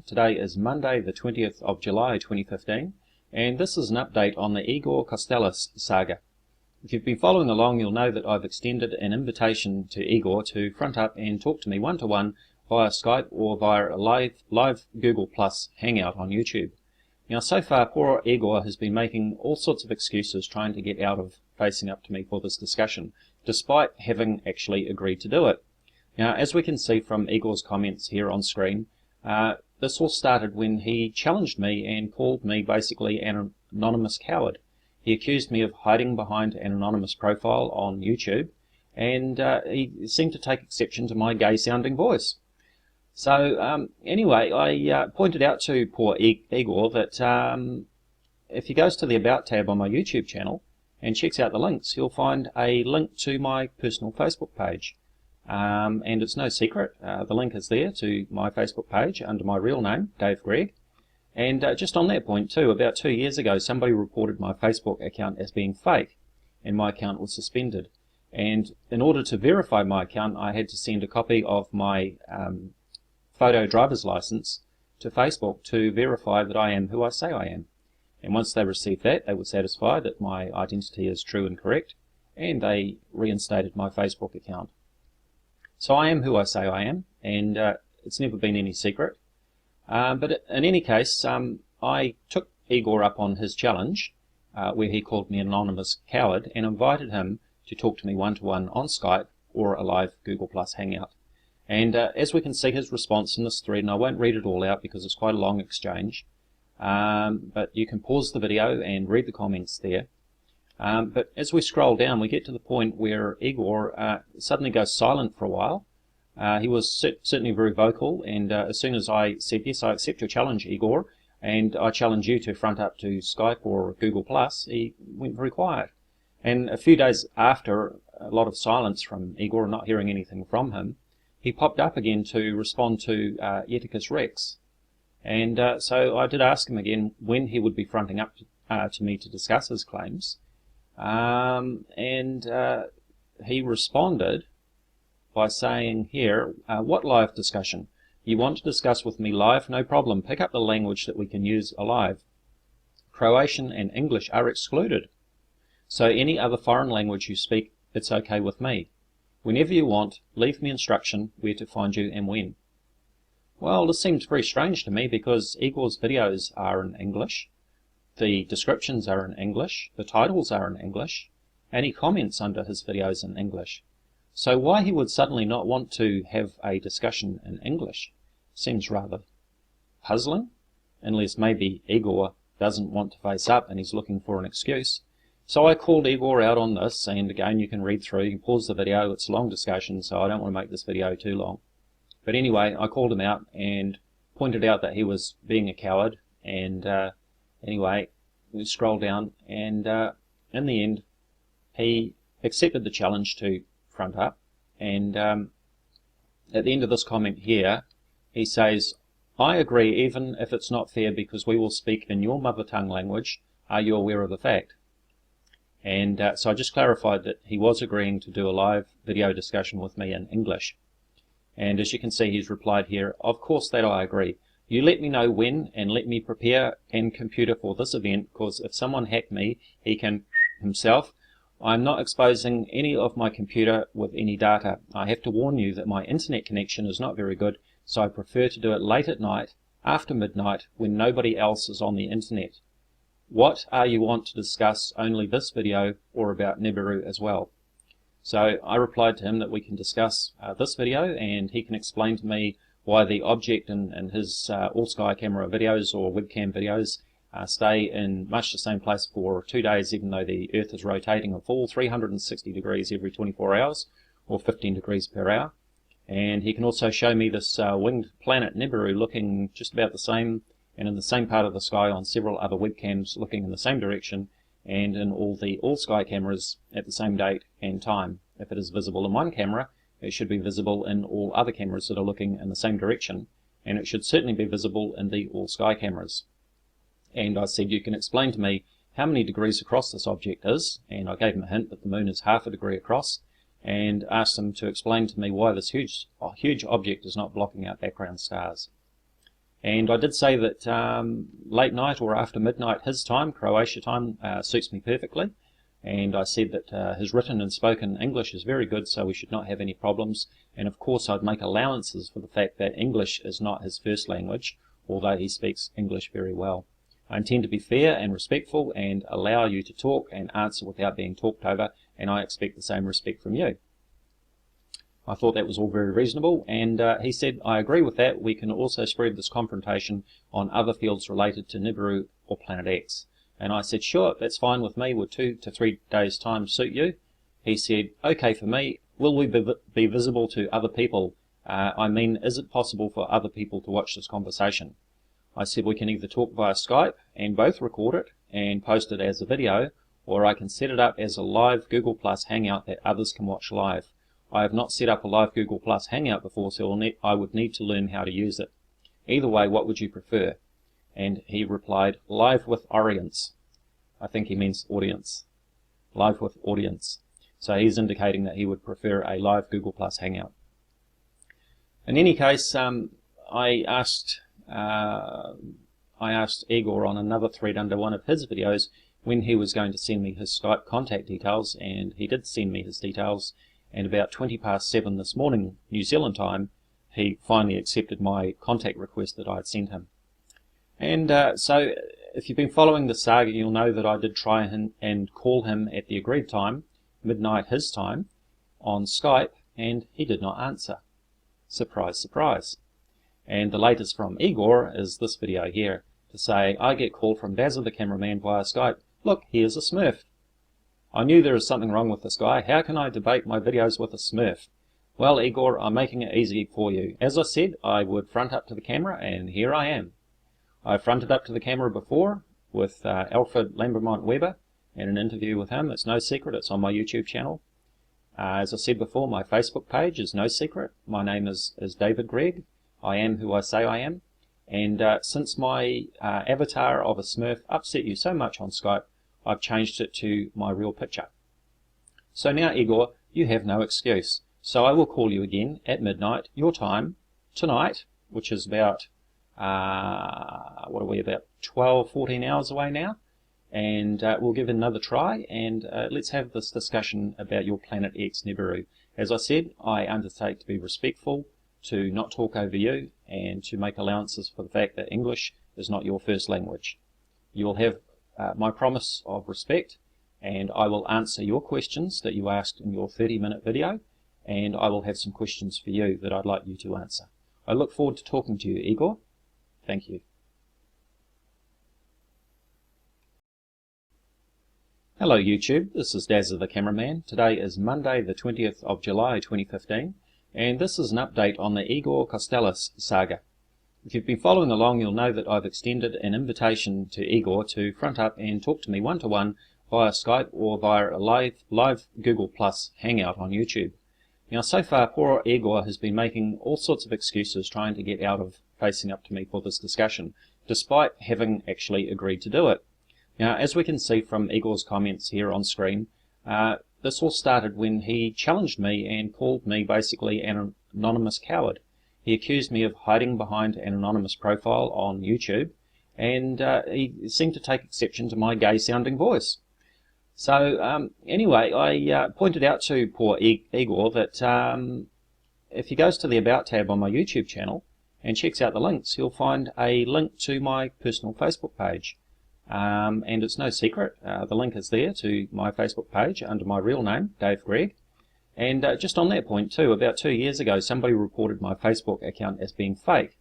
Today is Monday the 20th of July 2015 and this is an update on the Igor Kostelac saga. If you've been following along, you'll know that I've extended an invitation to Igor to front up and talk to me one-to-one via Skype or via a live Google Plus Hangout on YouTube. Now so far poor Igor has been making all sorts of excuses trying to get out of facing up to me for this discussion, despite having actually agreed to do it. Now as we can see from Igor's comments here on screen, this all started when he challenged me and called me basically an anonymous coward. He accused me of hiding behind an anonymous profile on YouTube, and he seemed to take exception to my gay-sounding voice. So anyway, I pointed out to poor Igor that if he goes to the About tab on my YouTube channel and checks out the links, he'll find a link to my personal Facebook page. And it's no secret, the link is there to my Facebook page under my real name, Dave Gregg. And just on that point too, about 2 years ago somebody reported my Facebook account as being fake, and my account was suspended. And in order to verify my account, I had to send a copy of my photo driver's license to Facebook to verify that I am who I say I am. And once they received that, they were satisfied that my identity is true and correct, and they reinstated my Facebook account. So I am who I say I am, and it's never been any secret. But in any case, I took Igor up on his challenge, where he called me an anonymous coward, and invited him to talk to me one-to-one on Skype or a live Google Plus Hangout. And as we can see his response in this thread, and I won't read it all out because it's quite a long exchange, but you can pause the video and read the comments there. But as we scroll down, we get to the point where Igor suddenly goes silent for a while. He was certainly very vocal, and as soon as I said, yes, I accept your challenge, Igor, and I challenge you to front up to Skype or Google Plus, he went very quiet. And a few days after a lot of silence from Igor, not hearing anything from him, he popped up again to respond to Ethicus Rex. And so I did ask him again when he would be fronting up to me to discuss his claims. He responded by saying here, what live discussion? You want to discuss with me live? No problem. Pick up the language that we can use alive. Croatian and English are excluded. So any other foreign language you speak, it's okay with me. Whenever you want, leave me instruction where to find you and when. Well, this seems very strange to me because Igor's videos are in English. The descriptions are in English, the titles are in English, and he comments under his videos in English. So why he would suddenly not want to have a discussion in English seems rather puzzling, unless maybe Igor doesn't want to face up and he's looking for an excuse. So I called Igor out on this, and again you can read through, you can pause the video, it's a long discussion, so I don't want to make this video too long. But anyway, I called him out and pointed out that he was being a coward, and anyway, we scroll down, and in the end, he accepted the challenge to front up. And at the end of this comment here, he says, I agree even if it's not fair because we will speak in your mother tongue language. Are you aware of the fact? And so I just clarified that he was agreeing to do a live video discussion with me in English. And as you can see, he's replied here, of course that I agree. You let me know when and let me prepare and computer for this event, because if someone hacked me, he can himself. I'm not exposing any of my computer with any data. I have to warn you that my internet connection is not very good, so I prefer to do it late at night, after midnight, when nobody else is on the internet. What are you want to discuss, only this video or about Nibiru as well? So I replied to him that we can discuss this video, and he can explain to me why the object in his all-sky camera videos or webcam videos stay in much the same place for 2 days, even though the Earth is rotating a full 360 degrees every 24 hours, or 15 degrees per hour. And he can also show me this winged planet Nibiru looking just about the same, and in the same part of the sky on several other webcams looking in the same direction, and in all the all-sky cameras at the same date and time. If it is visible in one camera, it should be visible in all other cameras that are looking in the same direction, and it should certainly be visible in the all-sky cameras. And I said, you can explain to me how many degrees across this object is, and I gave him a hint that the moon is half a degree across, and asked him to explain to me why this huge object is not blocking out background stars. And I did say that late night or after midnight his time, Croatia time, suits me perfectly. And I said that his written and spoken English is very good, so we should not have any problems. And of course I'd make allowances for the fact that English is not his first language, although he speaks English very well. I intend to be fair and respectful and allow you to talk and answer without being talked over, and I expect the same respect from you. I thought that was all very reasonable, and he said, I agree with that. We can also spread this confrontation on other fields related to Nibiru or Planet X. And I said, sure, that's fine with me. Would 2 to 3 days' time suit you? He said, okay for me. Will we be visible to other people? I mean, is it possible for other people to watch this conversation? I said, we can either talk via Skype and both record it and post it as a video, or I can set it up as a live Google Plus Hangout that others can watch live. I have not set up a live Google Plus Hangout before, so I would need to learn how to use it. Either way, what would you prefer? And he replied, live with audience. I think he means audience. Live with audience. So he's indicating that he would prefer a live Google Plus Hangout. In any case, I asked Igor on another thread under one of his videos when he was going to send me his Skype contact details, and he did send me his details. And about 7:20 this morning, New Zealand time, he finally accepted my contact request that I had sent him. And so, if you've been following the saga, you'll know that I did try and call him at the agreed time, midnight his time, on Skype, and he did not answer. Surprise, surprise. And the latest from Igor is this video here, to say, I get called from Dazza the cameraman via Skype. Look, here's a Smurf. I knew there was something wrong with this guy. How can I debate my videos with a Smurf? Well, Igor, I'm making it easy for you. As I said, I would front up to the camera, and here I am. I fronted up to the camera before with Alfred Lambermont Weber in an interview with him. It's no secret. It's on my YouTube channel. As I said before, my Facebook page is no secret. My name is David Gregg. I am who I say I am. And since my avatar of a Smurf upset you so much on Skype, I've changed it to my real picture. So now, Igor, you have no excuse. So I will call you again at midnight, your time, tonight, which is about, what are we, about 12, 14 hours away now. And we'll give it another try, and let's have this discussion about your Planet X Nibiru. As I said, I undertake to be respectful, to not talk over you, and to make allowances for the fact that English is not your first language. You will have my promise of respect, and I will answer your questions that you asked in your 30-minute video, and I will have some questions for you that I'd like you to answer. I look forward to talking to you, Igor. Thank you. Hello YouTube, this is Dazza the cameraman. Today is Monday the 20th of July 2015, and this is an update on the Igor Kostelac saga. If you've been following along, you'll know that I've extended an invitation to Igor to front up and talk to me one-to-one via Skype or via a live Google Plus Hangout on YouTube. Now, so far, poor Igor has been making all sorts of excuses trying to get out of facing up to me for this discussion, despite having actually agreed to do it. Now, as we can see from Igor's comments here on screen, this all started when he challenged me and called me basically an anonymous coward. He accused me of hiding behind an anonymous profile on YouTube, and he seemed to take exception to my gay-sounding voice. So anyway, I pointed out to poor Igor that if he goes to the About tab on my YouTube channel and checks out the links, he'll find a link to my personal Facebook page. And it's no secret, the link is there to my Facebook page under my real name, Dave Gregg. And just on that point too, about 2 years ago, somebody reported my Facebook account as being fake.